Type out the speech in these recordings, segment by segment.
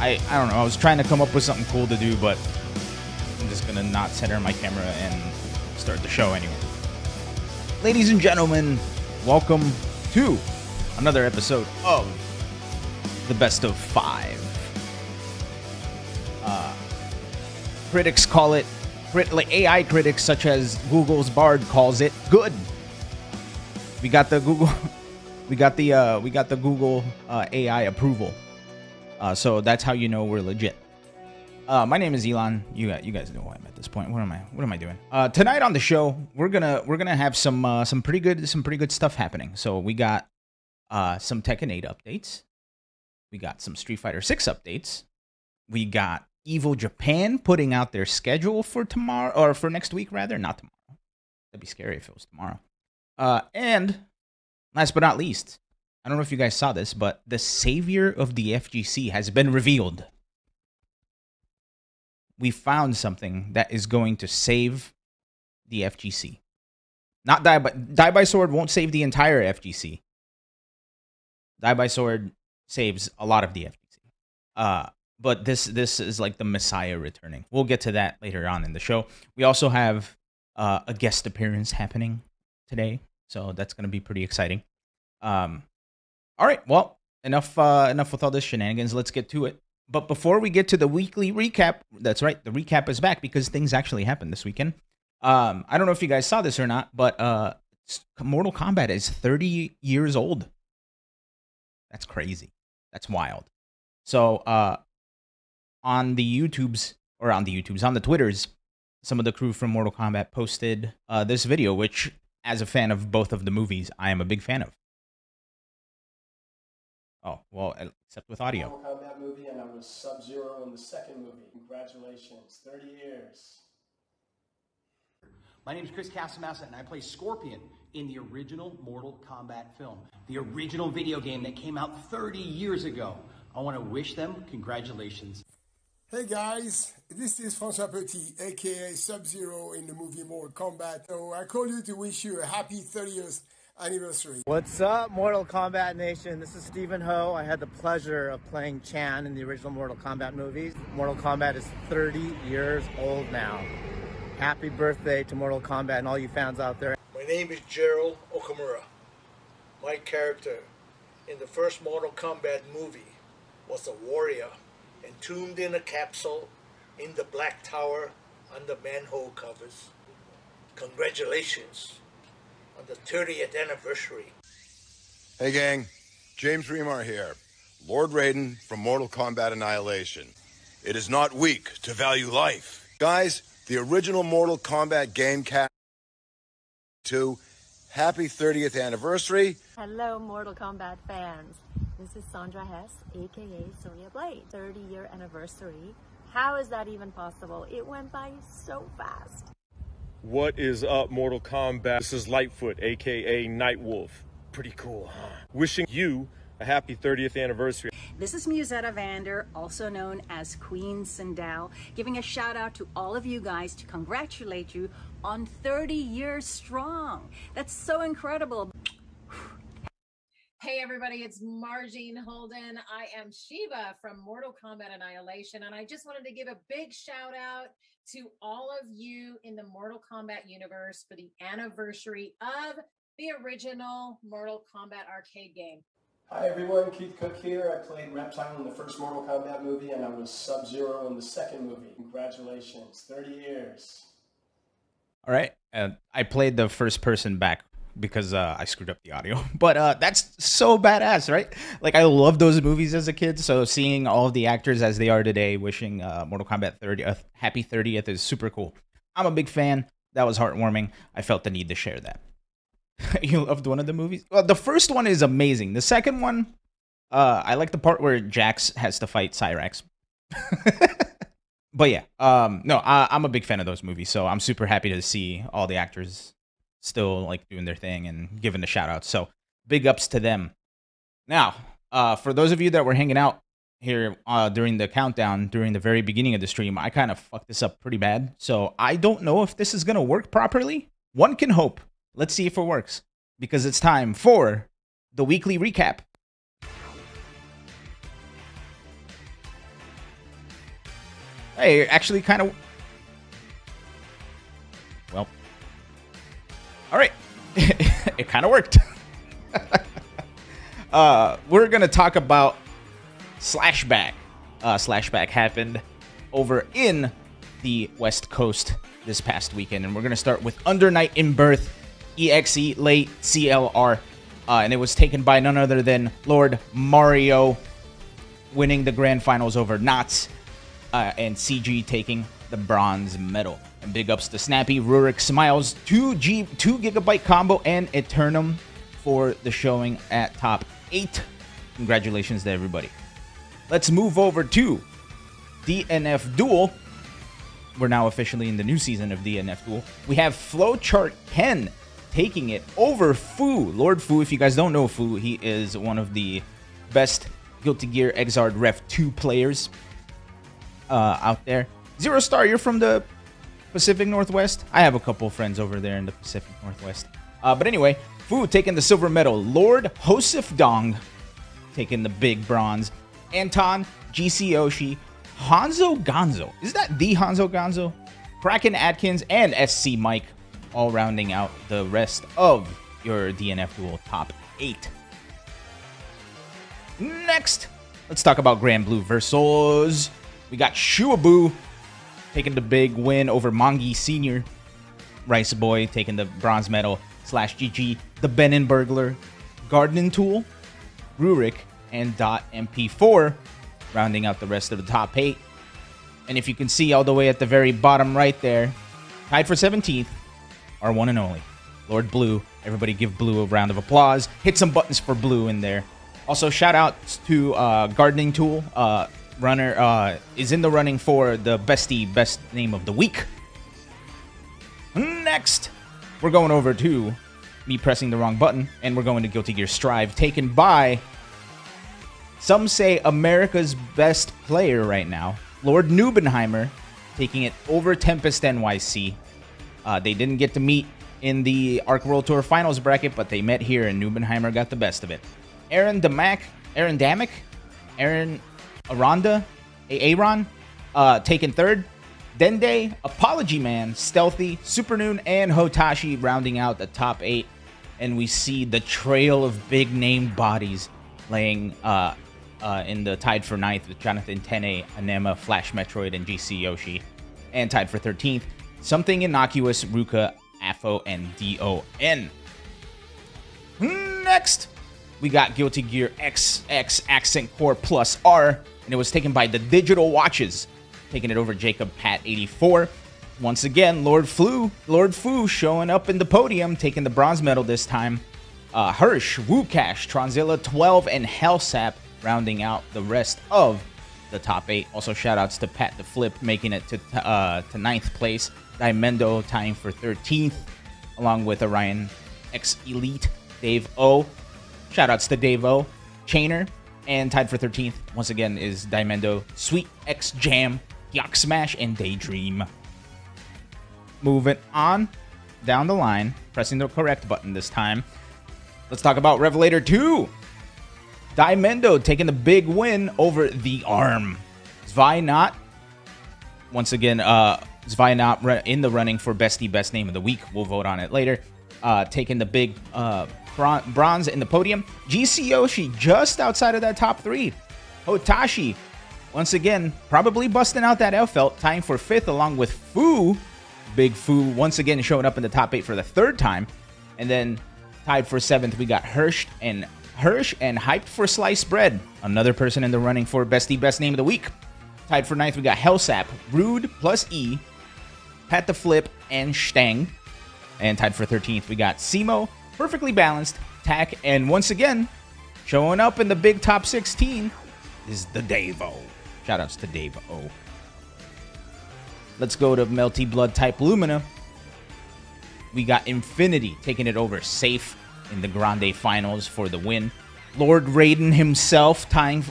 I don't know. I was trying to come up with something cool to do, but I'm just gonna not center my camera and start the show anyway. Ladies and gentlemen, welcome to another episode of the Best of 5. Critics call it, like AI critics such as Google's Bard calls it, good. We got the Google, we got the Google AI approval. So that's how you know we're legit. My name is Ilan. You guys know who I am at this point. What am I doing? Tonight on the show, we're gonna have some pretty good stuff happening. So we got some Tekken 8 updates. We got some Street Fighter 6 updates. We got EVO Japan putting out their schedule for tomorrow, or for next week rather, not tomorrow. That'd be scary if it was tomorrow. And last but not least, I don't know if you guys saw this, but the savior of the FGC has been revealed. We found something that is going to save the FGC. Not Die by Sword won't save the entire FGC. Die by Sword saves a lot of the FGC. But this is like the Messiah returning. We'll get to that later on in the show. We also have a guest appearance happening today, so that's going to be pretty exciting. All right, well, enough with all this shenanigans. Let's get to it. But before we get to the weekly recap, that's right, the recap is back because things actually happened this weekend. I don't know if you guys saw this or not, but Mortal Kombat is 30 years old. That's crazy. That's wild. So on the Twitters, some of the crew from Mortal Kombat posted this video, which, as a fan of both of the movies, I am a big fan of. Oh, well, except with audio. Mortal Kombat movie, and I was Sub-Zero in the second movie. Congratulations, 30 years. My name is Chris Casamassa, and I play Scorpion in the original Mortal Kombat film, the original video game that came out 30 years ago. I want to wish them congratulations. Hey guys, this is François Petit, aka Sub-Zero in the movie Mortal Kombat. So I call you to wish you a happy 30th anniversary. What's up, Mortal Kombat Nation? This is Stephen Ho. I had the pleasure of playing Chan in the original Mortal Kombat movies. Mortal Kombat is 30 years old now. Happy birthday to Mortal Kombat and all you fans out there. My name is Gerald Okamura. My character in the first Mortal Kombat movie was a warrior entombed in a capsule in the Black Tower under manhole covers. Congratulations on the 30th anniversary. Hey gang, James Remar here, Lord Raiden from Mortal Kombat Annihilation. It is not weak to value life. Guys, the original Mortal Kombat game cast 2, happy 30th anniversary. Hello Mortal Kombat fans. This is Sandra Hess, aka Sonya Blade. 30-year anniversary. How is that even possible? It went by so fast. What is up, Mortal Kombat? This is Lightfoot, aka Nightwolf. Pretty cool, huh? Wishing you a happy 30th anniversary. This is Musetta Vander, also known as Queen Sindel, giving a shout out to all of you guys to congratulate you on 30 years strong. That's so incredible. Hey everybody, it's Margine Holden. I am Shiva from Mortal Kombat Annihilation, and I just wanted to give a big shout out to all of you in the Mortal Kombat universe for the anniversary of the original Mortal Kombat arcade game. Hi everyone, Keith Cook here. I played Reptile in the first Mortal Kombat movie, and I was Sub-Zero in the second movie. Congratulations, 30 years. All right, I played the first person back because I screwed up the audio. But that's so badass, right? Like, I love those movies as a kid, so seeing all of the actors as they are today, wishing Mortal Kombat 30th, happy 30th is super cool. I'm a big fan. That was heartwarming. I felt the need to share that. You loved one of the movies? Well, the first one is amazing. The second one, I like the part where Jax has to fight Cyrax. But yeah, no, I'm a big fan of those movies, so I'm super happy to see all the actors still like doing their thing and giving the shout out. So big ups to them. Now, for those of you that were hanging out here during the countdown, during the very beginning of the stream, I kind of fucked this up pretty bad. So I don't know if this is going to work properly. One can hope. Let's see if it works, because it's time for the weekly recap. Hey, actually kind of... Well. All right. It kind of worked. We're going to talk about Slashback. Slashback happened over in the West Coast this past weekend. And we're going to start with Under Night in Birth, EXE Late CLR. And it was taken by none other than Lord Mario, winning the grand finals over Knots, and CG taking the bronze medal. And big ups to Snappy, Rurik, Smiles, 2 gigabyte combo, and Eternum for the showing at top 8. Congratulations to everybody. Let's move over to DNF Duel. We're now officially in the new season of DNF Duel. We have Flowchart Ken taking it over Fu. Lord Fu, if you guys don't know Fu, he is one of the best Guilty Gear Exard Ref 2 players out there. Zero Star, you're from the Pacific Northwest? I have a couple friends over there in the Pacific Northwest. But anyway, Fu taking the silver medal. Lord Hosif Dong taking the big bronze. Anton, GC Yoshi, Hanzo Gonzo. Is that the Hanzo Gonzo? Kraken Atkins and SC Mike all rounding out the rest of your DNF Duel top 8. Next, let's talk about Grand Blue versus... We got Shuabu taking the big win over Mongi Sr. Rice Boy taking the bronze medal / GG. The Benin Burglar, Gardening Tool, Rurik, and Dot MP4 rounding out the rest of the top 8. And if you can see all the way at the very bottom right there, tied for 17th, our one and only Lord Blue. Everybody give Blue a round of applause. Hit some buttons for Blue in there. Also, shout out to Gardening Tool. Runner is in the running for the best name of the week. Next, we're going over to me pressing the wrong button, and we're going to Guilty Gear Strive, taken by some say America's best player right now, Lord Nubenheimer, taking it over Tempest NYC. They didn't get to meet in the Arc World Tour Finals bracket, but they met here, and Nubenheimer got the best of it. Aaron Damek, Aaron Aranda, Aaron, taken third. Dende, Apology Man, Stealthy, Supernoon, and Hotashi rounding out the top 8. And we see the trail of big-name bodies laying in the tied for 9th with Jonathan Tene, Anema, Flash Metroid, and GC Yoshi. And tied for 13th, Something Innocuous, Ruka, Afo, and DON. Next, we got Guilty Gear XX Accent Core Plus R, and it was taken by the Digital Watches, taking it over Jacob Pat 84. Once again, Lord Fu showing up in the podium, taking the bronze medal this time. Hirsch, Wukash, Tronzilla 12, and Hellsap rounding out the rest of the top 8. Also, shoutouts to Pat the Flip making it to 9th place. Diamendo tying for 13th, along with Orion X Elite, Dave O. Shoutouts to Dave O. Chainer, and tied for 13th, once again, is Diamendo, Sweet X Jam, Yak Smash, and Daydream. Moving on down the line, pressing the correct button this time. Let's talk about Revelator 2. Diamendo taking the big win over The Arm. Zvynot, once again, Zvynot in the running for Best Name of the Week. We'll vote on it later. Taking the big bronze in the podium. GC Yoshi just outside of that top 3. Hotashi, once again, probably busting out that L-Felt, tying for 5th along with Fu. Big Fu once again showing up in the top 8 for the 3rd time. And then tied for 7th, we got Hirsch and Hyped for Sliced Bread. Another person in the running for Best Name of the Week. Tied for 9th, we got Hellsap, Rude plus E, Pat the Flip, and Stang. And tied for 13th, we got Simo, Perfectly Balanced, Tack, and once again, showing up in the big top 16 is the Dave-O. Shoutouts to Dave-O. Let's go to Melty Blood type Lumina. We got Infinity taking it over Safe in the Grande Finals for the win. Lord Raiden himself getting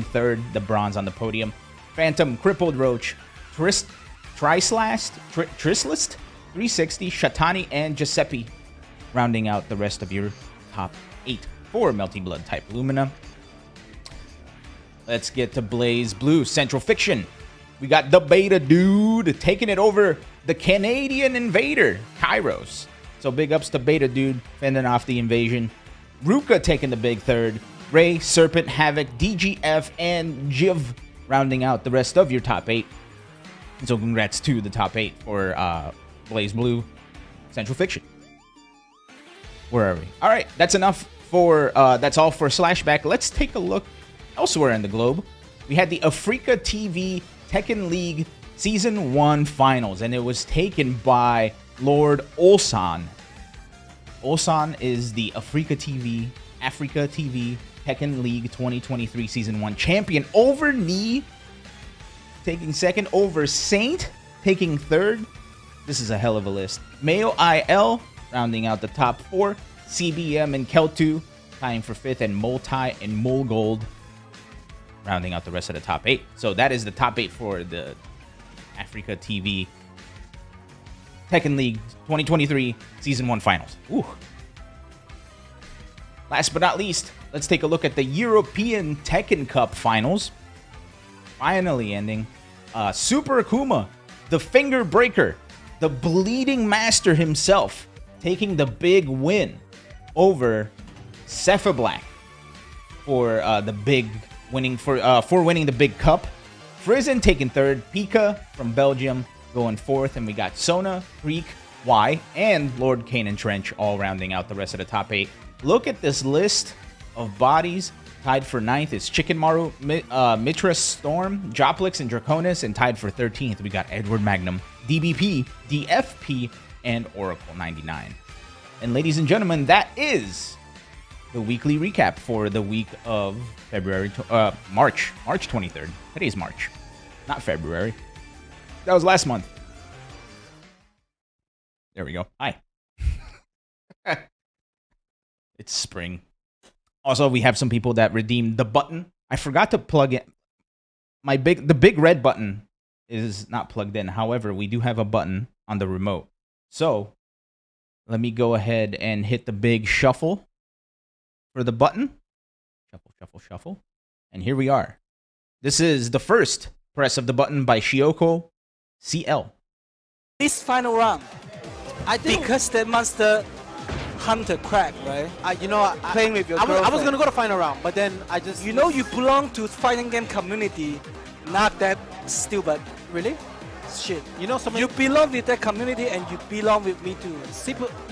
3rd, the bronze on the podium. Phantom, Crippled Roach, Trislast, 360, Shatani, and Giuseppe rounding out the rest of your top 8 for Melty Blood type Lumina. Let's get to Blaze Blue Central Fiction. We got the Beta Dude taking it over the Canadian Invader, Kairos. So big ups to Beta Dude fending off the invasion. Ruka taking the big third. Ray, Serpent, Havoc, DGF, and Jiv rounding out the rest of your top 8. And so congrats to the top 8 for Blaze Blue Central Fiction. Where are we? All right, that's enough for, that's all for Slashback. Let's take a look elsewhere in the globe. We had the Africa TV Tekken League Season 1 Finals, and it was taken by Lord Ulsan. Ulsan is the Africa TV Tekken League 2023 Season 1 champion over Knee, taking second, over Saint, taking third. This is a hell of a list. Mayo IL rounding out the top 4. CBM and Keltu tying for 5th, and Multi and Mulgold rounding out the rest of the top 8. So that is the top 8 for the Africa TV Tekken League 2023 Season 1 Finals. Ooh. Last but not least, let's take a look at the European Tekken Cup Finals. Finally ending. Super Akuma, the Finger Breaker, the Bleeding Master himself, taking the big win over Sepha Black for the big winning for winning the big cup. Frizen taking third. Pika from Belgium going fourth, and we got Sona, Greek, Y, and Lord Kanan Trench all rounding out the rest of the top 8. Look at this list of bodies. Tied for 9th is Chicken Maru, Mitra Storm, Joplix, and Draconis, and tied for 13th we got Edward Magnum, DBP, DFP, and Oracle 99. And ladies and gentlemen, that is the weekly recap for the week of March 23rd. Today's March, not February. That was last month. There we go. Hi. It's spring. Also, we have some people that redeemed the button. I forgot to plug in the big red button is not plugged in. However, we do have a button on the remote. So let me go ahead and hit the big shuffle for the button. Shuffle, shuffle, shuffle. And here we are. This is the first press of the button by Shioko CL. This final round, because the monster hunter crack, right? Playing with your girlfriend. I was gonna go to final round, but then I just... You know you belong to fighting game community, not that still, but... Really? Shit. You know something? You belong with that community and you belong with me too.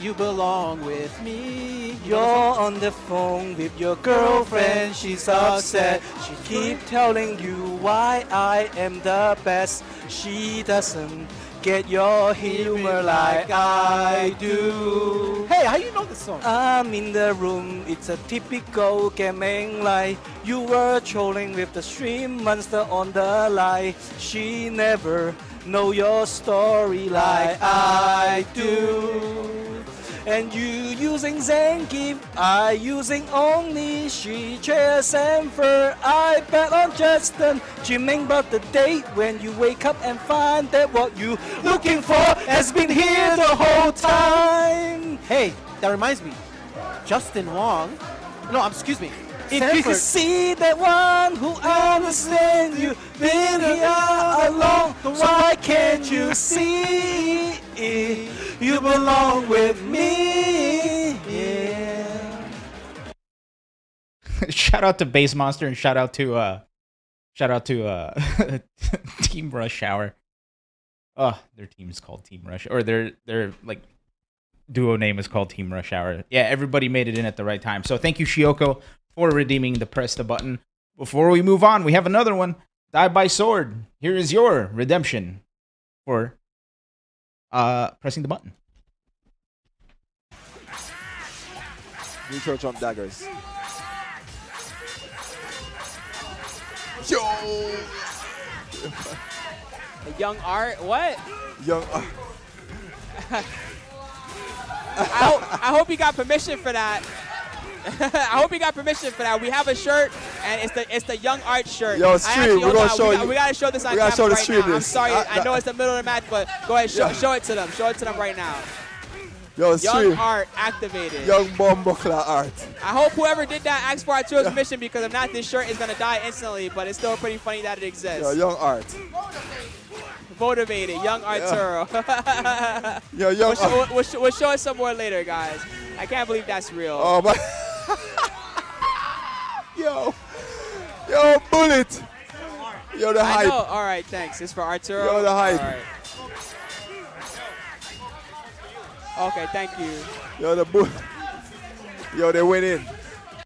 You belong with me. You're on the phone with your girlfriend, she's upset. She keep telling you why I am the best. She doesn't get your humor like I do. Hey, how you know this song? I'm in the room, it's a typical gaming lie. You were trolling with the stream monster on the lie. She never know your story like I do. And you using Zangief, I using only she chairs and fur. I bet on Justin, dreaming about the date when you wake up and find that what you looking for has been here the whole time. Hey, that reminds me. Justin Wong. No, excuse me. If you could see that one who understands you, been here alone, why can't you see it? You belong with me. Yeah. Shout out to Base Monster and shout out to Team Rush Hour. Their team is called Team Rush, or their like duo name is called Team Rush Hour. Yeah, everybody made it in at the right time. So thank you, Shioko, for redeeming the press the button. Before we move on, we have another one. Die by Sword. Here is your redemption for pressing the button. Neutral jump daggers. Yo! Young Art, what? Young Art. I hope you got permission for that. I hope you got permission for that. We have a shirt, and it's the Young Art shirt. Yo, stream. We're gonna show you. We gotta show this on camera right now. I'm sorry. I know it's the middle of the match, but go ahead, show it to them. Show it to them right now. Yo, Young Art activated. Young Bumbleclaw Art. I hope whoever did that asked for Arturo's mission, because if not, this shirt is going to die instantly, but it's still pretty funny that it exists. Yo, Young Art. Motivated, Young Arturo. Yo, Young Art. We'll show it some more later, guys. I can't believe that's real. Oh, my. Yo, Bullet. Yo, the hype. I know. All right, thanks. It's for Arturo. Yo, the hype. All right. Okay, thank you. Yo, the Bullet. Yo, they went in.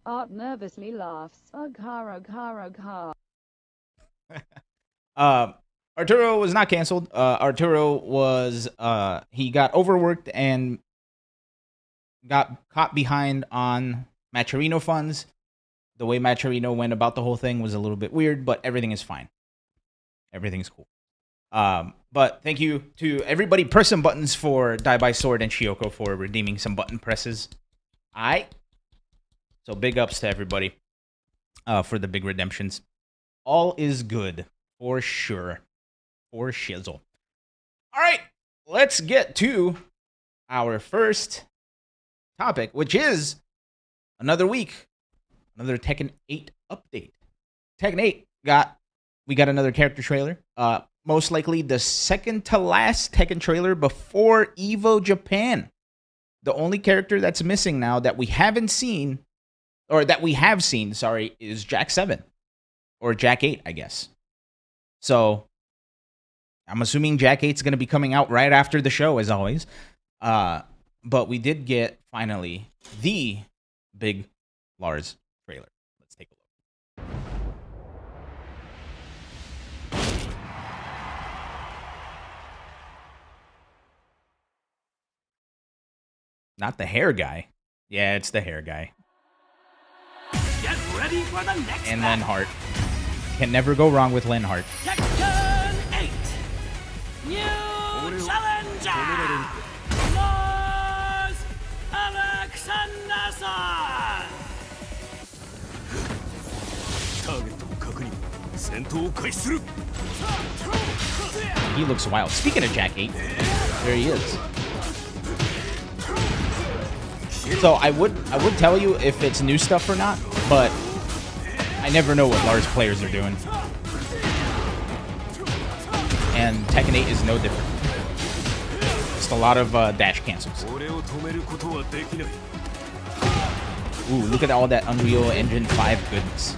Art nervously laughs. Ugh, ugh. Arturo was not canceled. Arturo was he got overworked and got caught behind on Maturino funds. The way Maturino went about the whole thing was a little bit weird, but everything is fine. Everything's cool. But thank you to everybody pressing buttons for Die by Sword and Shioko for redeeming some button presses. So big ups to everybody for the big redemptions. All is good for sure. For shizzle. All right, let's get to our first topic, which is another week, another Tekken 8 update. Tekken 8 we got another character trailer. Most likely the second to last Tekken trailer before EVO Japan. The only character that's missing now that we haven't seen, or that we have seen, sorry, is Jack 7 or Jack 8, I guess. So I'm assuming Jack 8's going to be coming out right after the show, as always. But we did get, finally, the big Lars trailer. Let's take a look. Not the hair guy. Yeah, it's the hair guy. Get ready for the next And Len Hart. Can never go wrong with Len Hart. Tekken 8. New challenger. Lars Alexanderson. He looks wild. Speaking of Jack 8, there he is. So I would tell you if it's new stuff or not, but I never know what Lars players are doing. And Tekken 8 is no different. Just a lot of dash cancels. Ooh, look at all that Unreal Engine 5 goodness.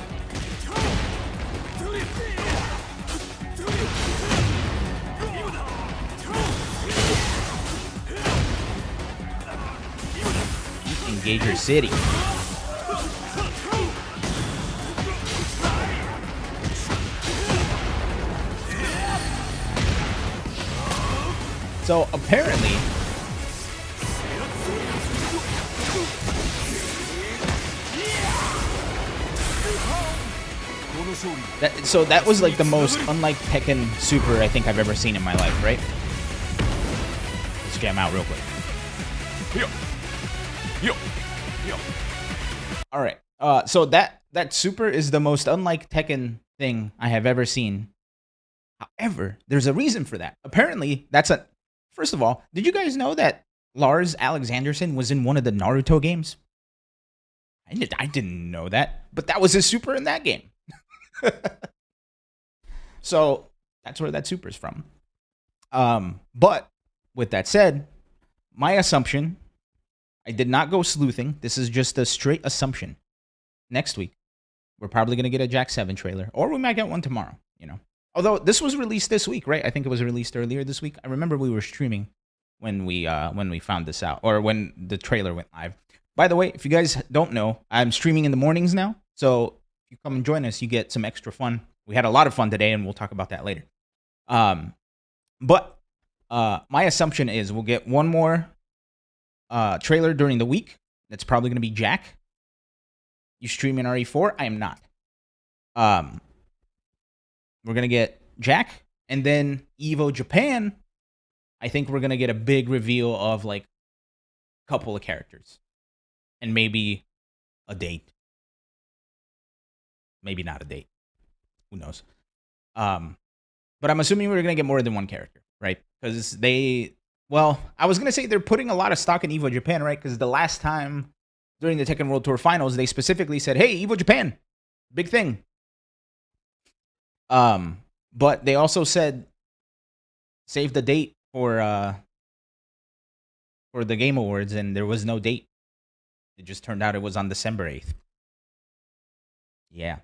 Engager City. So apparently, that was like the most unlike Tekken Super I think I've ever seen in my life, right? Let's jam out real quick. All right. So that Super is the most unlike Tekken thing I have ever seen. However, there's a reason for that. Apparently, first of all, did you guys know that Lars Alexanderson was in one of the Naruto games? I didn't know that, but that was his Super in that game. So that's where that Super's from. But with that said, my assumption, I did not go sleuthing. This is just a straight assumption. Next week, we're probably going to get a Jack 7 trailer, or we might get one tomorrow, you know. Although this was released this week, right? I think it was released earlier this week. I remember we were streaming when we found this out, or when the trailer went live. By the way, if you guys don't know, I'm streaming in the mornings now. So if you come and join us, you get some extra fun. We had a lot of fun today, and we'll talk about that later. But my assumption is we'll get one more trailer during the week. That's probably going to be Jack. You stream in RE4? I am not. We're going to get Jack, and then EVO Japan. I think we're going to get a big reveal of like a couple of characters. And maybe a date. Maybe not a date. Who knows? But I'm assuming we're going to get more than one character, right? Because they Well, I was going to say they're putting a lot of stock in EVO Japan, right? Because the last time during the Tekken World Tour Finals, they specifically said, hey, EVO Japan, big thing. But they also said, save the date for the Game Awards, and there was no date. It just turned out it was on December 8th. Yeah.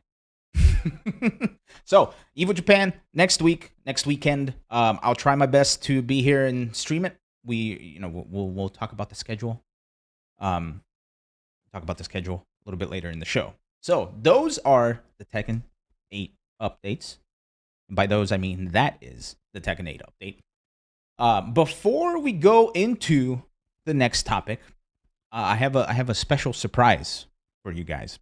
So, EVO Japan next weekend. I'll try my best to be here and stream it. We'll talk about the schedule. Talk about the schedule a little bit later in the show. So, those are the Tekken 8 updates. And by those, I mean that is the Tekken 8 update. Before we go into the next topic, I have a special surprise for you guys.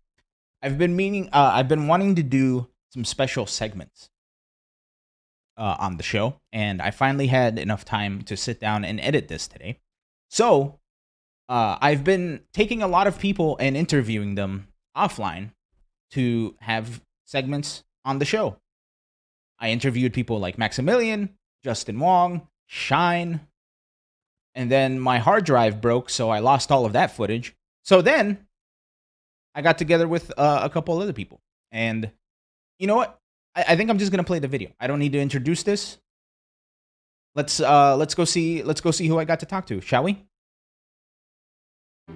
I've been wanting to do some special segments on the show, and I finally had enough time to sit down and edit this today. So, I've been taking a lot of people and interviewing them offline to have segments on the show. I interviewed people like Maximilian, Justin Wong, Shine, and then my hard drive broke, so I lost all of that footage. So then I got together with a couple other people, and you know what? I think I'm just gonna play the video. I don't need to introduce this. Let's go see who I got to talk to, shall we?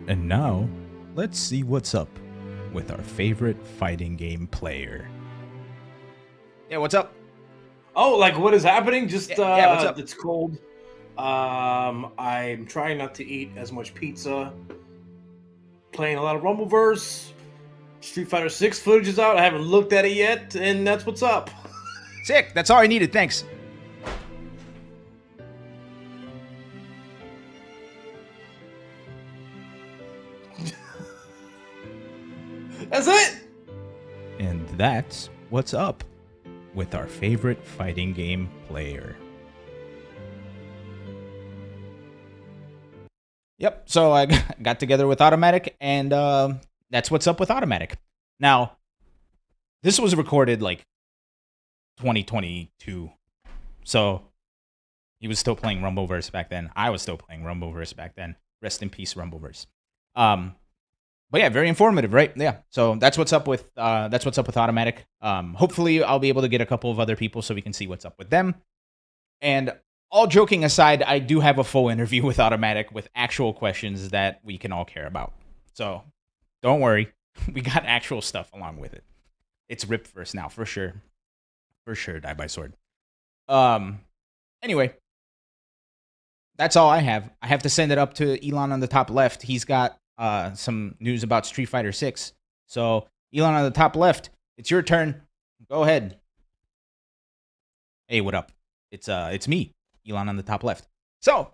And now, let's see what's up with our favorite fighting game player. Yeah, what's up? Oh, like what is happening? Just yeah, what's up? It's cold. I'm trying not to eat as much pizza. Playing a lot of Rumbleverse. Street Fighter 6 footage is out. I haven't looked at it yet, and that's what's up. Sick. That's all I needed. Thanks. That's it. And that's what's up with our favorite fighting game player. Yep, so I got together with Automatic, and that's what's up with Automatic. Now, this was recorded like 2022, so he was still playing Rumbleverse back then. I was still playing Rumbleverse back then. Rest in peace, Rumbleverse. But yeah, very informative, right? Yeah, so that's what's up with Automatic. Hopefully, I'll be able to get a couple of other people so we can see what's up with them. And all joking aside, I do have a full interview with Automatic with actual questions that we can all care about. So don't worry, we got actual stuff along with it. It's ripped first now, for sure. For sure, Die by Sword. Anyway, that's all I have. I have to send it up to Ilan on the top left. He's got some news about Street Fighter 6. So, Ilan on the top left, it's your turn. Go ahead. Hey, what up? It's me, Ilan on the top left. So,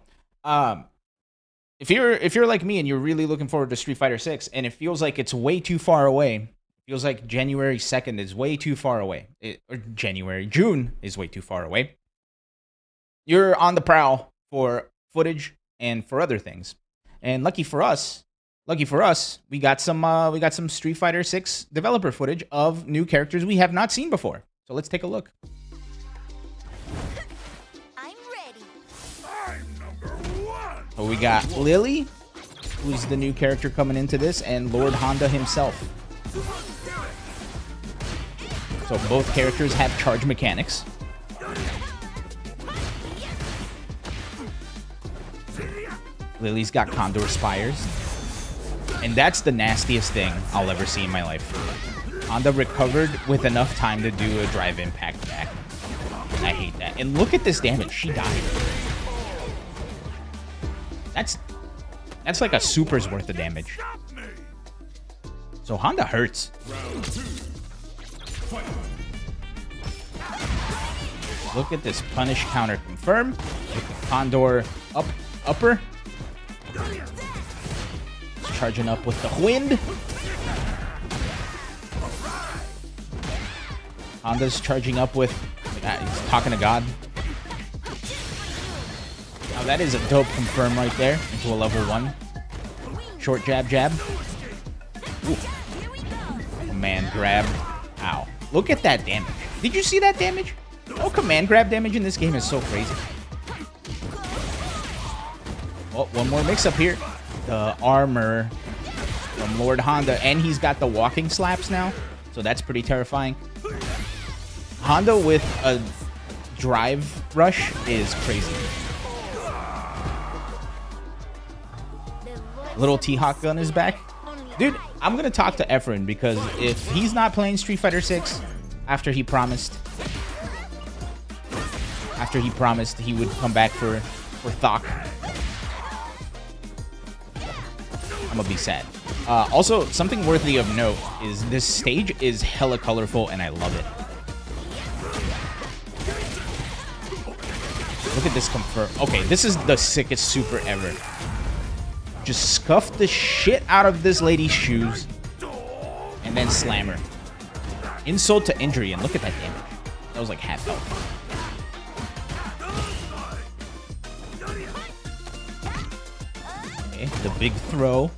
if you're like me and you're really looking forward to Street Fighter 6 and it feels like it's way too far away, it feels like January 2nd is way too far away, June is way too far away, you're on the prowl for footage and for other things. And lucky for us, we got some Street Fighter 6 developer footage of new characters we have not seen before. So let's take a look. So we got Lily, who's the new character coming into this, and Lord Honda himself. So both characters have charge mechanics. Lily's got Condor Spires. And that's the nastiest thing I'll ever see in my life. Honda recovered with enough time to do a drive impact back. I hate that. And look at this damage. She died. That's like a super's worth of damage. So Honda hurts. Look at this punish counter confirm with the Condor upper. It's charging up with the wind. Honda's charging up with he's talking to God. Now that is a dope confirm right there into a level 1. Short jab. Ooh. Command grab. Ow. Look at that damage. Did you see that damage? No command grab damage in this game is so crazy. Oh, one more mix-up here. The armor from Lord Honda, and he's got the walking slaps now, so that's pretty terrifying. Honda with a drive rush is crazy. Little T-Hawk gun is back. Dude, I'm going to talk to Efren, because if he's not playing Street Fighter 6 after he promised he would come back for Thok, I'm going to be sad. Also, something worthy of note is this stage is hella colorful, and I love it. Look at this confirm. Okay, this is the sickest super ever. Just scuff the shit out of this lady's shoes and then slam her. Insult to injury, and look at that damage. That was like half health. Okay, the big throw.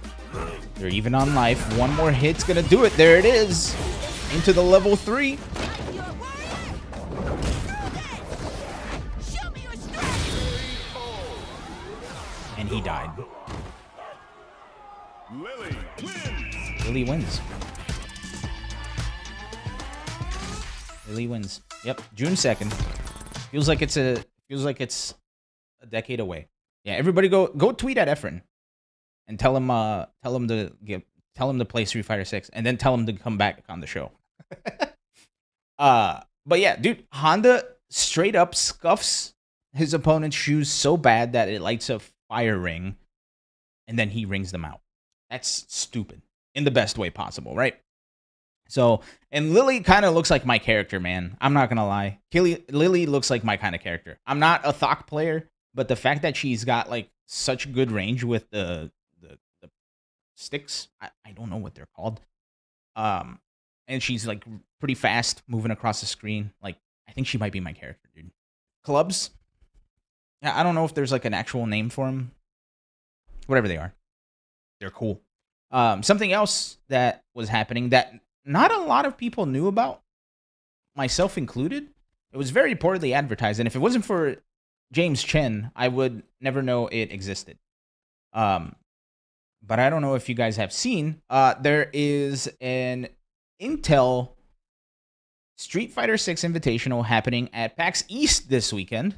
They're even on life. One more hit's gonna do it. There it is. Into the level 3. And he died. Lily wins. Lily wins. Yep, June 2nd. Feels like it's a decade away. Yeah, everybody go tweet at Efren and tell him to play Street Fighter 6, and then tell him to come back on the show. But yeah, dude, Honda straight up scuffs his opponent's shoes so bad that it lights a fire ring, and then he rings them out. That's stupid in the best way possible, right? So, and Lily kind of looks like my character, man. I'm not gonna lie. Lily looks like my kind of character. I'm not a Thok player, but the fact that she's got like such good range with the sticks, I don't know what they're called. And she's like pretty fast moving across the screen. Like, I think she might be my character, dude. Clubs. Yeah, I don't know if there's like an actual name for them. Whatever they are. They're cool. Something else that was happening that not a lot of people knew about, myself included. It was very poorly advertised, and if it wasn't for James Chen, I would never know it existed. But I don't know if you guys have seen. There is an Intel Street Fighter 6 Invitational happening at PAX East this weekend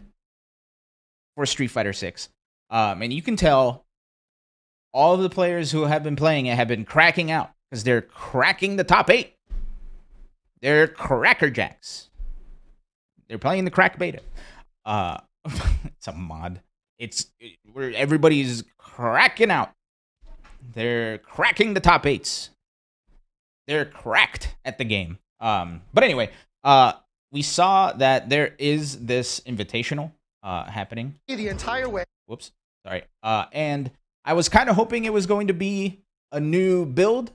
for Street Fighter 6. And you can tell all of the players who have been playing it have been cracking out because they're cracking the top 8. They're crackerjacks. They're playing the crack beta. It's a mod. It's where everybody's cracking out. They're cracking the top 8s. They're cracked at the game. But anyway, we saw that there is this invitational happening The entire way. Whoops. Sorry. And I was kind of hoping it was going to be a new build.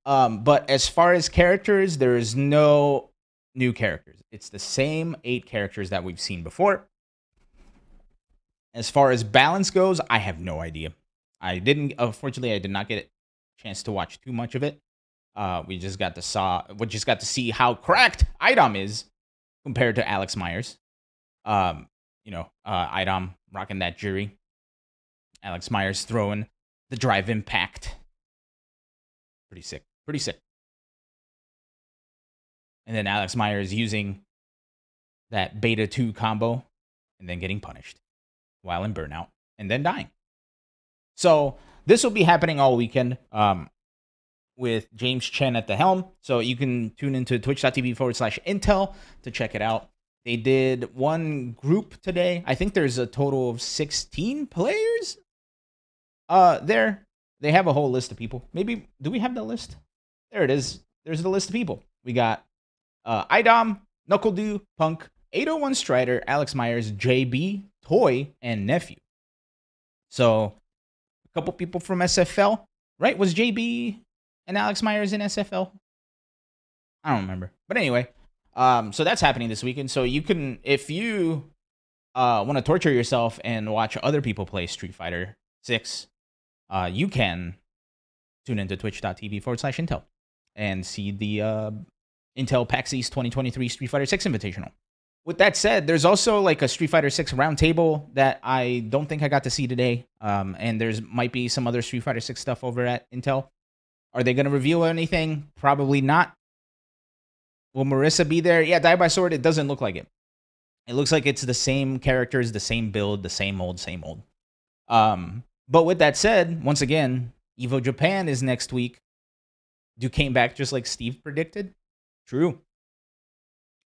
But as far as characters, there is no new characters. It's the same 8 characters that we've seen before. As far as balance goes, I have no idea. Unfortunately, I did not get a chance to watch too much of it. We just got to see how cracked Idom is compared to Alex Myers. Idom rocking that jury. Alex Myers throwing the drive impact. Pretty sick. Pretty sick. And then Alex Myers using that Beta 2 combo and then getting punished while in burnout and then dying. So this will be happening all weekend with James Chen at the helm. So you can tune into twitch.tv/Intel to check it out. They did one group today. I think there's a total of 16 players there. They have a whole list of people. Maybe, do we have the list? There it is. There's the list of people. We got Idom, Knuckledew, Punk, 801 Strider, Alex Myers, JB, Toy, and Nephew. So, a couple people from SFL, right? Was JB and Alex Myers in SFL? I don't remember. But anyway, so that's happening this weekend. So you can, if you want to torture yourself and watch other people play Street Fighter 6, you can tune into twitch.tv/Intel and see the Intel PAX East 2023 Street Fighter 6 Invitational. with that said, there's also like a Street Fighter 6 roundtable that I don't think I got to see today. And there's might be some other Street Fighter 6 stuff over at Intel. Are they going to reveal anything? Probably not. Will Marissa be there? Yeah, Die by Sword, it doesn't look like it. It looks like it's the same characters, the same build, the same old, same old. But with that said, once again, EVO Japan is next week. Came back just like Steve predicted. True.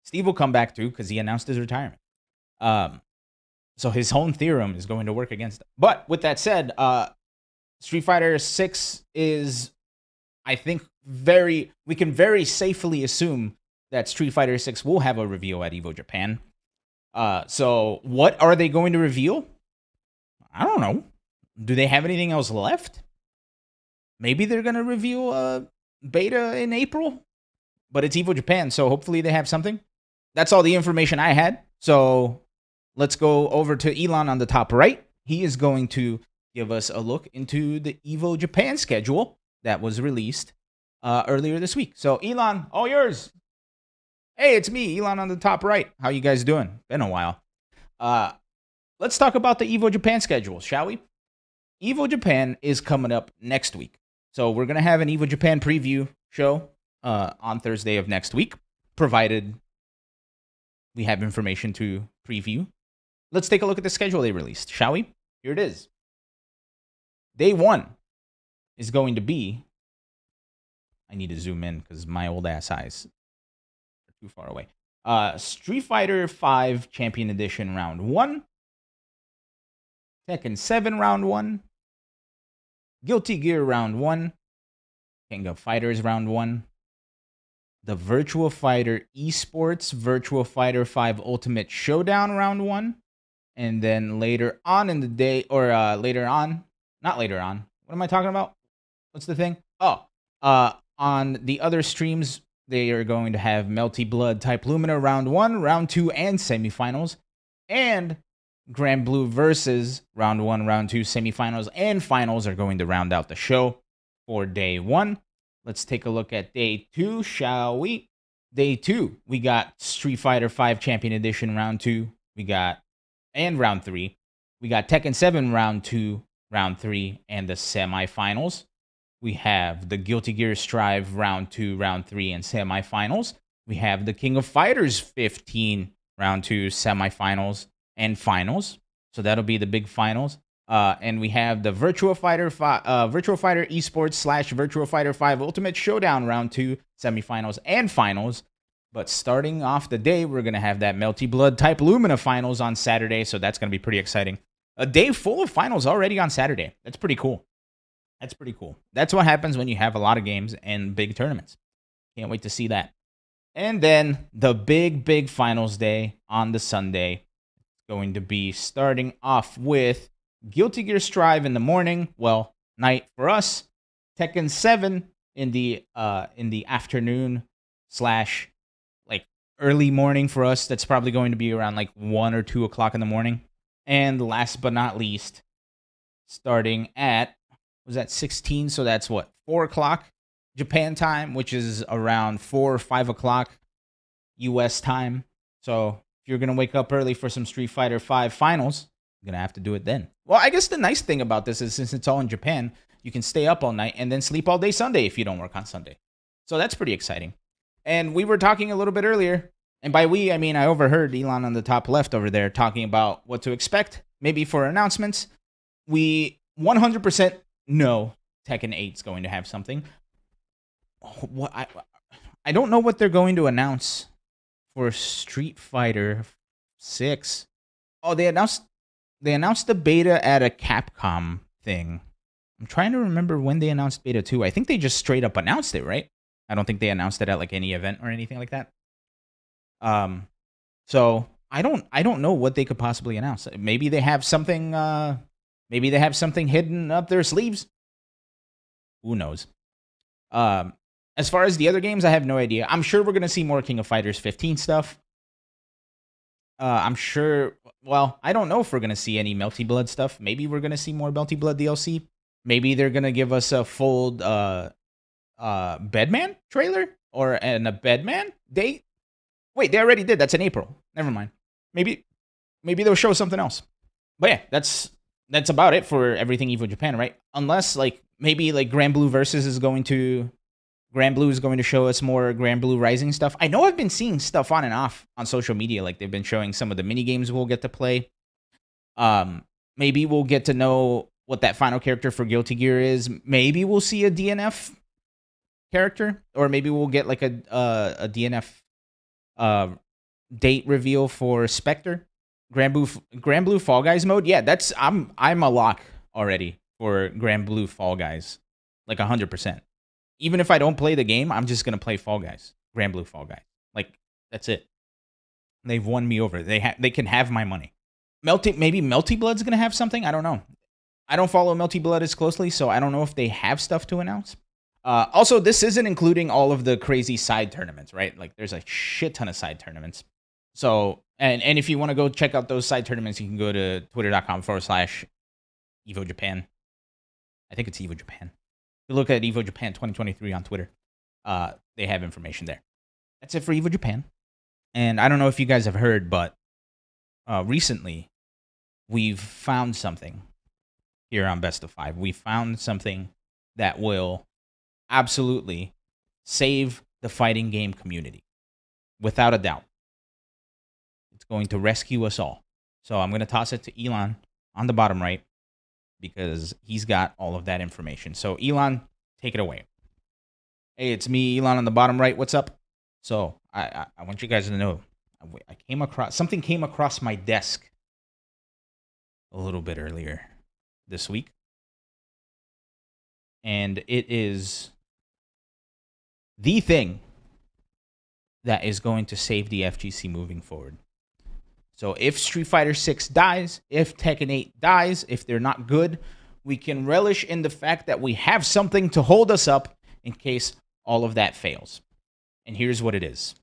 Steve will come back too because he announced his retirement. So his home theorem is going to work against him. But with that said, Street Fighter 6 is, I think, we can very safely assume that Street Fighter 6 will have a reveal at EVO Japan. So what are they going to reveal? I don't know. Do they have anything else left? Maybe they're going to reveal a beta in April, but it's EVO Japan, so hopefully they have something. That's all the information I had. So let's go over to Ilan on the top right. He is going to give us a look into the EVO Japan schedule that was released earlier this week. So Ilan, all yours. Hey, it's me, Ilan on the top right. How you guys doing? Been a while. Let's talk about the EVO Japan schedule, shall we? EVO Japan is coming up next week. So we're going to have an EVO Japan preview show on Thursday of next week, provided we have information to preview. Let's take a look at the schedule they released, shall we? Here it is. Day 1 is going to be... I need to zoom in because my old ass eyes are too far away. Street Fighter 5 Champion Edition Round 1. Tekken 7 Round 1. Guilty Gear Round 1. King of Fighters Round 1. The Virtua Fighter Esports Virtua Fighter 5 Ultimate Showdown Round 1. And then later on in the day, or not later on. What am I talking about? What's the thing? On the other streams, they are going to have Melty Blood Type Lumina Round 1, Round 2, and semifinals. And Grand Blue Versus Round 1, Round 2, semifinals, and finals are going to round out the show for day 1. Let's take a look at day 2, shall we? Day 2, we got Street Fighter 5 Champion Edition Round 2. And Round 3. We got Tekken 7 Round 2, Round 3, and the semifinals. We have the Guilty Gear Strive Round 2, Round 3, and semifinals. We have the King of Fighters 15 Round 2, semifinals, and finals. So that'll be the big finals. And we have the Virtua Fighter Esports / Virtua Fighter 5 Ultimate Showdown Round 2, semifinals, and finals. But starting off the day, we're going to have that Melty Blood Type Lumina finals on Saturday. So that's going to be pretty exciting. A day full of finals already on Saturday. That's pretty cool. That's pretty cool. That's what happens when you have a lot of games and big tournaments. Can't wait to see that. And then the big finals day on the Sunday. Going to be starting off with Guilty Gear Strive in the morning. Well, night for us. Tekken 7 in the afternoon / like early morning for us. That's probably going to be around like 1 or 2 o'clock in the morning. And last but not least, starting at, was that 16? So that's what, 4 o'clock Japan time, which is around 4 or 5 o'clock US time. So if you're going to wake up early for some Street Fighter 5 finals, you're going to have to do it then. Well, I guess the nice thing about this is since it's all in Japan, you can stay up all night and then sleep all day Sunday if you don't work on Sunday. So that's pretty exciting. And we were talking a little bit earlier, and by we, I mean I overheard Ilan on the top left over there talking about what to expect, maybe for announcements. We 100% know Tekken 8 is going to have something. I don't know what they're going to announce for Street Fighter 6. Oh, they announced the beta at a Capcom thing. I'm trying to remember when they announced beta 2. I think they just straight up announced it, right? I don't think they announced it at like any event or anything like that. So I don't know what they could possibly announce. Maybe they have something hidden up their sleeves. Who knows? As far as the other games, I have no idea. I'm sure we're going to see more King of Fighters 15 stuff. I'm sure, well, I don't know if we're going to see any Melty Blood stuff. Maybe we're going to see more Melty Blood DLC. Maybe they're going to give us a full Bedman trailer or a Bedman date. Wait, they already did. That's in April. Never mind. Maybe they'll show something else. But yeah, that's about it for everything EVO Japan, right? Unless like maybe like Grand Blue Versus is going to show us more Grand Blue Rising stuff. I know I've been seeing stuff on and off on social media. Like they've been showing some of the mini games we'll get to play. Maybe we'll get to know what that final character for Guilty Gear is. Maybe we'll see a DNF character, or maybe we'll get like a DNF date reveal for Spectre. Grand Blue Fall Guys mode. Yeah, I'm a lock already for Grand Blue Fall Guys, like 100%. Even if I don't play the game, I'm just gonna play Fall Guys, Grand Blue Fall Guys. Like that's it. They've won me over. They can have my money. Maybe Melty Blood's gonna have something. I don't know. I don't follow Melty Blood as closely, so I don't know if they have stuff to announce. Also, this isn't including all of the crazy side tournaments, right? Like there's a shit ton of side tournaments. So, and if you want to go check out those side tournaments, you can go to twitter.com/EVO Japan. I think it's EVO Japan. If you look at EVO Japan 2023 on Twitter, they have information there. That's it for EVO Japan. And I don't know if you guys have heard, but recently we've found something here on Best of 5. We found something that will absolutely save the fighting game community. Without a doubt. It's going to rescue us all. So I'm going to toss it to Ilan on the bottom right because he's got all of that information. So Ilan, take it away. Hey, it's me, Ilan, on the bottom right. What's up? So I want you guys to know something came across my desk a little bit earlier this week. And it is the thing that is going to save the FGC moving forward. So if Street Fighter 6 dies, if Tekken 8 dies, if they're not good, we can relish in the fact that we have something to hold us up in case all of that fails. And here's what it is.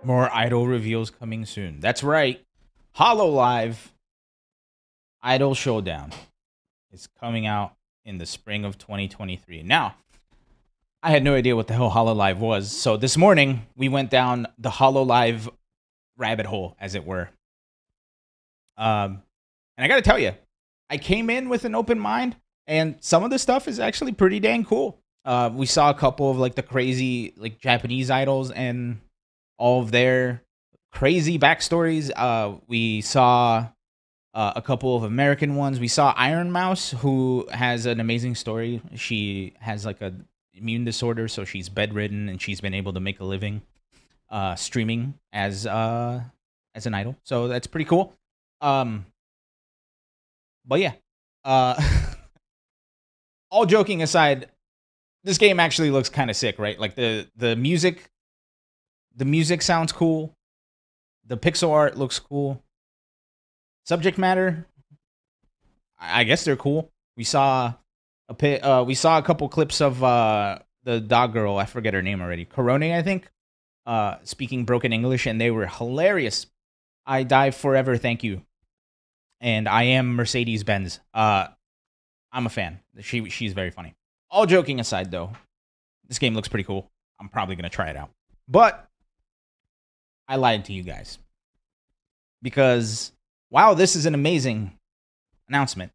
More Idol reveals coming soon. That's right. HoloLive Idol Showdown is coming out in the spring of 2023. Now, I had no idea what the hell HoloLive was. So this morning, we went down the HoloLive rabbit hole, as it were. And I got to tell you, I came in with an open mind, and some of the stuff is actually pretty dang cool. We saw a couple of like the crazy like Japanese idols and all of their crazy backstories. We saw a couple of American ones. We saw Iron Mouse, who has an amazing story. She has like a immune disorder, so she's bedridden, and she's been able to make a living streaming as an idol. So that's pretty cool. But yeah, all joking aside, this game actually looks kind of sick, right? Like the music sounds cool. The pixel art looks cool. Subject matter, I guess they're cool. We saw a couple clips of the dog girl. I forget her name already. Corone, I think. Speaking broken English, and they were hilarious. I die forever, thank you. And I am Mercedes Benz. I'm a fan. She's very funny. All joking aside, though, this game looks pretty cool. I'm probably gonna try it out. But I lied to you guys. Because while this is an amazing announcement,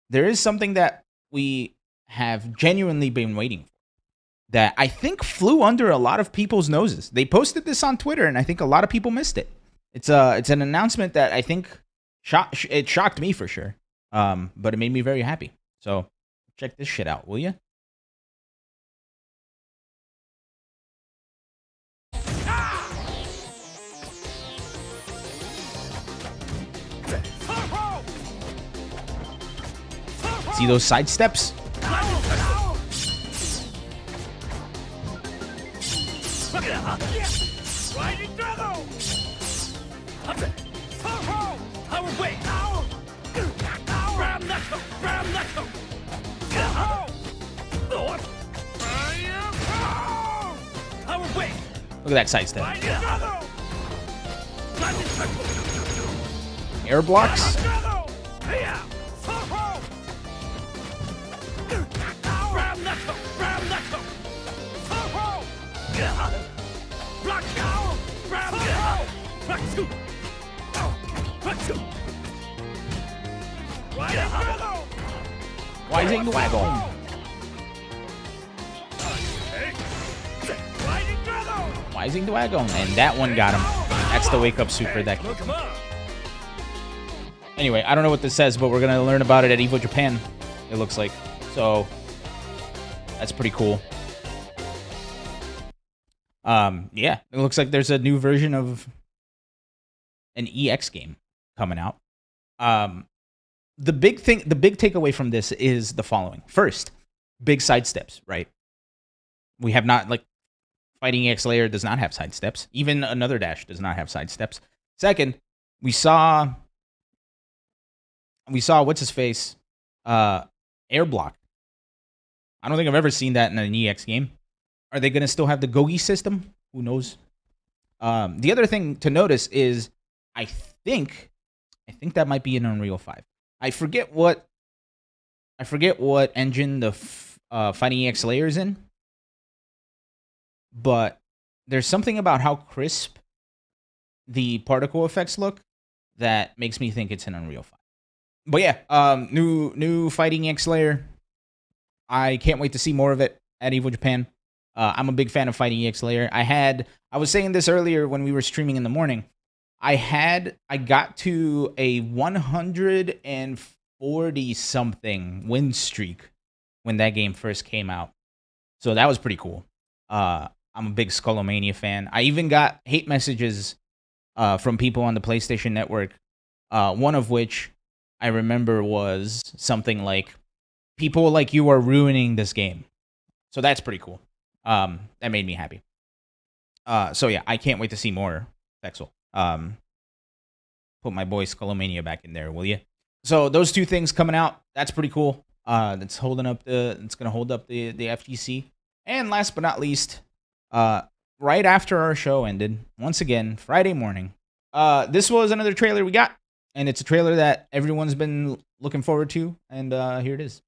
there is something that we have genuinely been waiting for. that I think flew under a lot of people's noses. They posted this on Twitter, and I think a lot of people missed it. It's an announcement that I think shocked me for sure, but it made me very happy. So check this shit out, will you? See those side steps? Look at that side step. Air blocks. Rising Wagon. Rising Wagon, and that one got him. That's the wake up super deck. Anyway, I don't know what this says, but we're gonna learn about it at EVO Japan. It looks like so. That's pretty cool. Yeah, it looks like there's a new version of an EX game coming out. The big takeaway from this is the following. First, big side steps, right? We have not, like, Fighting EX Layer does not have side steps. Even Another Dash does not have side steps. Second, we saw what's his face? Air block. I don't think I've ever seen that in an EX game. Are they gonna still have the Gogi system? Who knows? The other thing to notice is I think that might be an Unreal 5. I forget what engine the Fighting EX Layer is in, but there's something about how crisp the particle effects look that makes me think it's an Unreal 5. But yeah, new Fighting EX Layer. I can't wait to see more of it at EVO Japan. I'm a big fan of Fighting EX Layer. I was saying this earlier when we were streaming in the morning. I got to a 140 something win streak when that game first came out. So that was pretty cool. I'm a big Skullomania fan. I even got hate messages from people on the PlayStation Network. One of which I remember was something like, "People like you are ruining this game." So that's pretty cool. That made me happy. So yeah, I can't wait to see more Vexel. Put my boy Skullomania back in there, will you? So those two things coming out, that's pretty cool. It's gonna hold up the FGC. And last but not least, right after our show ended, once again, Friday morning, this was another trailer we got, and it's a trailer that everyone's been looking forward to, and here it is.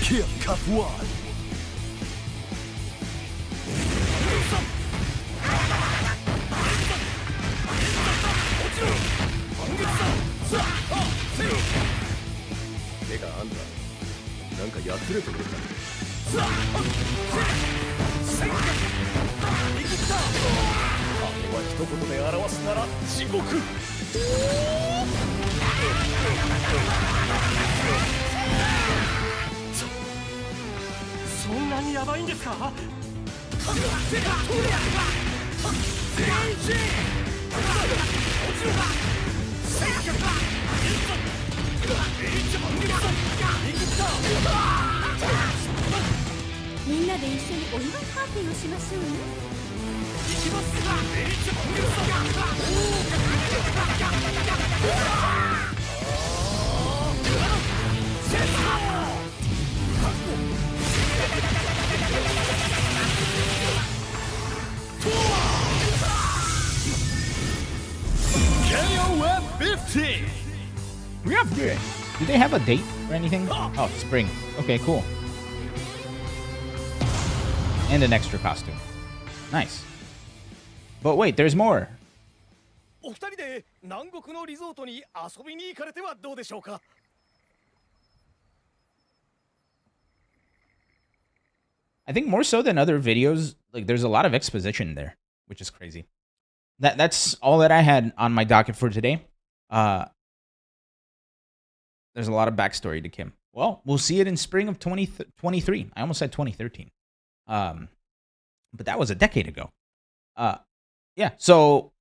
Here, cut one. Do they have a date or anything? Oh, spring. Okay, cool. And an extra costume. Nice. But wait, there's more. お二人で南国のリゾートに遊びに行かれてはどうでしょうか I think more so than other videos, like there's a lot of exposition there, which is crazy. That's all that I had on my docket for today. There's a lot of backstory to Kim. Well, we'll see it in spring of 2023. I almost said 2013. But that was a decade ago. Yeah, so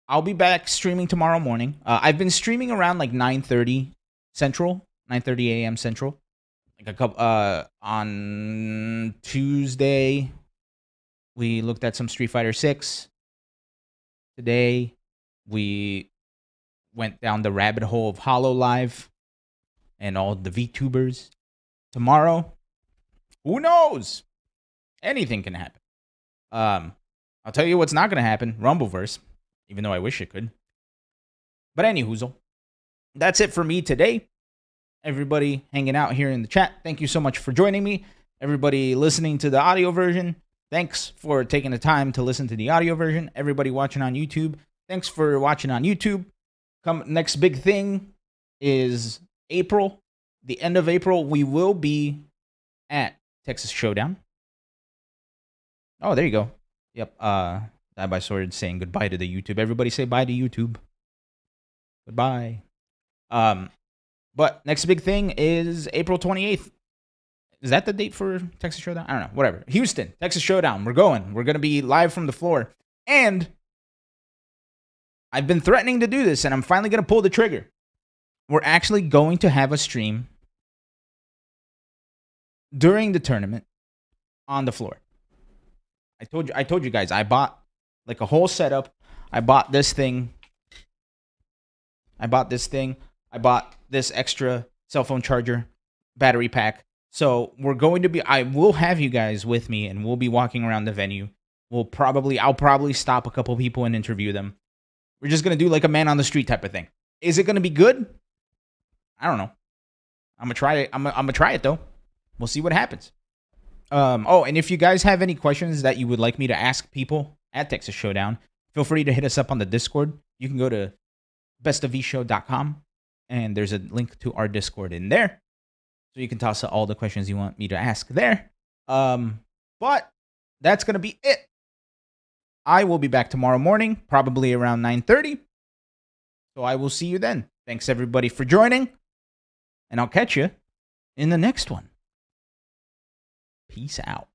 I'll be back streaming tomorrow morning. I've been streaming around like 9:30 Central, 9:30 a.m. Central. Like a couple on Tuesday, we looked at some Street Fighter 6. Today, we went down the rabbit hole of HoloLive and all the VTubers. Tomorrow, who knows? Anything can happen. I'll tell you what's not going to happen. Rumbleverse, even though I wish it could. But anyhoozle, that's it for me today. Everybody hanging out here in the chat, thank you so much for joining me. Everybody listening to the audio version, thanks for taking the time to listen to the audio version. Everybody watching on YouTube, thanks for watching on YouTube. Next big thing is April. The end of April, we will be at Texas Showdown. Oh, there you go. Yep. Die by Sword saying goodbye to the YouTube. Everybody say bye to YouTube. Goodbye. But next big thing is April 28th. Is that the date for Texas Showdown? I don't know. Whatever. Houston, Texas Showdown. We're going. We're going to be live from the floor. And I've been threatening to do this, and I'm finally going to pull the trigger. We're actually going to have a stream during the tournament on the floor. I told you guys, I bought like a whole setup. I bought this thing. I bought this extra cell phone charger, battery pack. So we're going to be, I will have you guys with me and we'll be walking around the venue. I'll probably stop a couple people and interview them. We're just going to do like a man on the street type of thing. Is it going to be good? I don't know. I'm going to try it. I'm going to try it though. We'll see what happens. Oh, and if you guys have any questions that you would like me to ask people at Texas Showdown, feel free to hit us up on the Discord. You can go to BestofVShow.com. And there's a link to our Discord in there. So you can toss out all the questions you want me to ask there. But that's going to be it. I will be back tomorrow morning, probably around 9:30. So I will see you then. Thanks, everybody, for joining. And I'll catch you in the next one. Peace out.